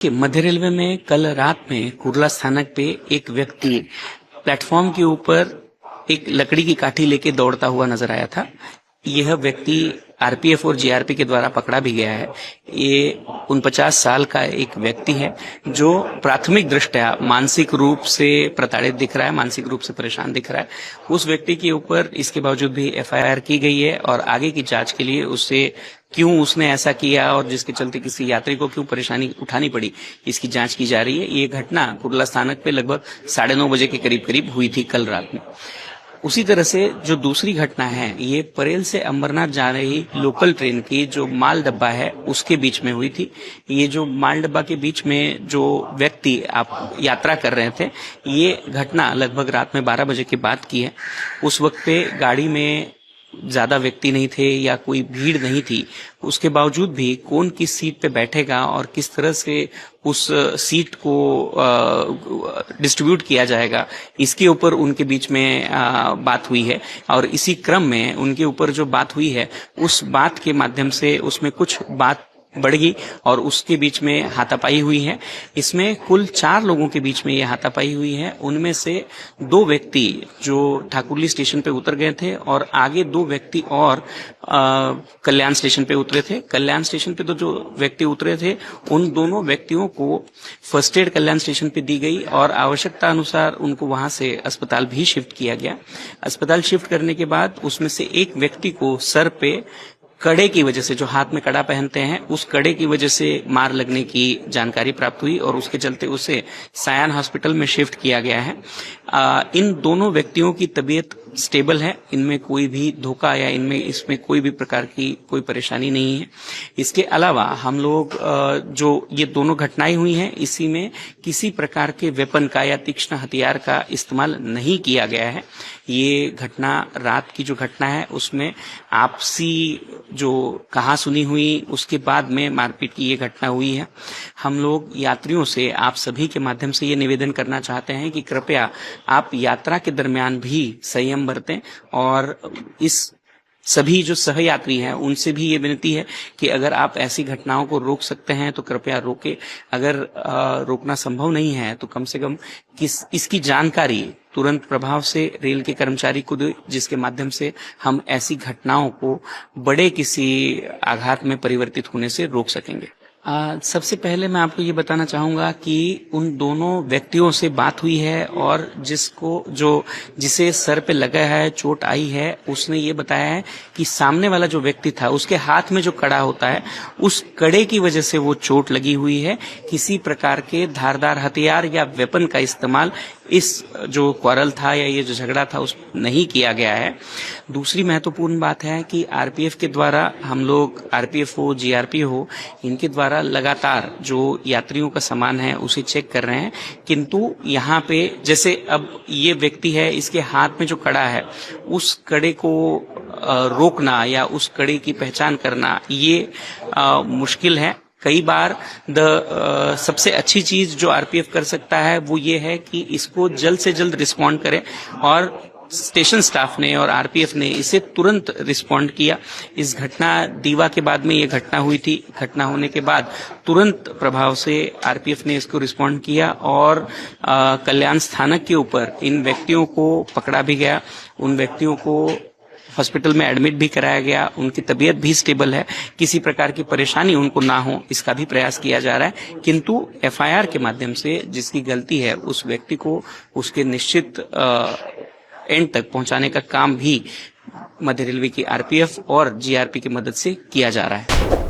कि मध्य रेलवे में कल रात में कुर्ला स्थानक पे एक व्यक्ति प्लेटफॉर्म के ऊपर एक लकड़ी की काठी लेके दौड़ता हुआ नजर आया था। यह व्यक्ति आरपीएफ और जीआरपी के द्वारा पकड़ा भी गया है। ये 49 साल का एक व्यक्ति है जो प्राथमिक दृष्टया मानसिक रूप से प्रताड़ित दिख रहा है, मानसिक रूप से परेशान दिख रहा है। उस व्यक्ति के ऊपर इसके बावजूद भी एफआईआर की गई है और आगे की जांच के लिए उससे क्यों उसने ऐसा किया और जिसके चलते किसी यात्री को क्यों परेशानी उठानी पड़ी, इसकी जांच की जा रही है। ये घटना कुर्ला स्थानक पे लगभग 9:30 बजे के करीब हुई थी कल रात में। उसी तरह से जो दूसरी घटना है ये परेल से अंबरनाथ जा रही लोकल ट्रेन की जो माल डब्बा है उसके बीच में हुई थी। ये जो माल डब्बा के बीच में जो व्यक्ति आप यात्रा कर रहे थे, ये घटना लगभग रात में 12 बजे के बाद की है। उस वक्त पे गाड़ी में ज्यादा व्यक्ति नहीं थे या कोई भीड़ नहीं थी, उसके बावजूद भी कौन किस सीट पे बैठेगा और किस तरह से उस सीट को डिस्ट्रीब्यूट किया जाएगा, इसके ऊपर उनके बीच में बात हुई है। और इसी क्रम में उनके ऊपर जो बात हुई है उस बात के माध्यम से उसमें कुछ बात बढ़ गई और उसके बीच में हाथापाई हुई है। इसमें कुल 4 लोगों के बीच में ये हाथापाई हुई है। उनमें से 2 व्यक्ति जो ठाकुरली स्टेशन पे उतर गए थे और आगे 2 व्यक्ति और कल्याण स्टेशन पे उतरे थे। कल्याण स्टेशन पे तो जो व्यक्ति उतरे थे उन दोनों व्यक्तियों को फर्स्ट एड कल्याण स्टेशन पे दी गई और आवश्यकता अनुसार उनको वहां से अस्पताल भी शिफ्ट किया गया। अस्पताल शिफ्ट करने के बाद उसमें से एक व्यक्ति को सर पे कड़े की वजह से, जो हाथ में कड़ा पहनते हैं, उस कड़े की वजह से मार लगने की जानकारी प्राप्त हुई और उसके चलते उसे सायान हॉस्पिटल में शिफ्ट किया गया है। इन दोनों व्यक्तियों की तबीयत स्टेबल है, इनमें कोई भी धोखा या इसमें कोई भी प्रकार की कोई परेशानी नहीं है। इसके अलावा हम लोग जो ये दोनों घटनाएं हुई हैं, इसी में किसी प्रकार के वेपन का या तीक्ष्ण हथियार का इस्तेमाल नहीं किया गया है। ये घटना रात की जो घटना है उसमें आपसी जो कहा सुनी हुई उसके बाद में मारपीट की ये घटना हुई है। हम लोग यात्रियों से, आप सभी के माध्यम से ये निवेदन करना चाहते हैं कि कृपया आप यात्रा के दरमियान भी संयम बरतें और इस सभी जो सहयात्री हैं उनसे भी ये विनती है कि अगर आप ऐसी घटनाओं को रोक सकते हैं तो कृपया रोकें। अगर रोकना संभव नहीं है तो कम से कम इसकी जानकारी तुरंत प्रभाव से रेल के कर्मचारी को दे, जिसके माध्यम से हम ऐसी घटनाओं को बड़े किसी आघात में परिवर्तित होने से रोक सकेंगे। सबसे पहले मैं आपको ये बताना चाहूंगा कि उन दोनों व्यक्तियों से बात हुई है और जिसे सर पे लगा है, चोट आई है, उसने ये बताया है कि सामने वाला जो व्यक्ति था उसके हाथ में जो कड़ा होता है उस कड़े की वजह से वो चोट लगी हुई है। किसी प्रकार के धारदार हथियार या वेपन का इस्तेमाल इस जो क्वारल था या ये जो झगड़ा था उस नहीं किया गया है। दूसरी महत्वपूर्ण बात है कि आरपीएफ के द्वारा हम लोग, आरपीएफ हो, जीआरपी हो, इनके द्वारा लगातार जो यात्रियों का सामान है उसे चेक कर रहे हैं। किंतु यहाँ पे जैसे अब ये व्यक्ति है, इसके हाथ में जो कड़ा है उस कड़े को रोकना या उस कड़े की पहचान करना ये मुश्किल है। कई बार सबसे अच्छी चीज जो आरपीएफ कर सकता है वो ये है कि इसको जल्द से जल्द रिस्पॉन्ड करे और स्टेशन स्टाफ ने और आरपीएफ ने इसे तुरंत रिस्पॉन्ड किया। इस घटना दीवा के बाद में ये घटना हुई थी। घटना होने के बाद तुरंत प्रभाव से आरपीएफ ने इसको रिस्पॉन्ड किया और कल्याण स्थानक के ऊपर इन व्यक्तियों को पकड़ा भी गया। उन व्यक्तियों को हॉस्पिटल में एडमिट भी कराया गया। उनकी तबीयत भी स्टेबल है, किसी प्रकार की परेशानी उनको ना हो इसका भी प्रयास किया जा रहा है। किंतु एफआईआर के माध्यम से जिसकी गलती है उस व्यक्ति को उसके निश्चित एंड तक पहुंचाने का काम भी मध्य रेलवे की आरपीएफ और जीआरपी की मदद से किया जा रहा है।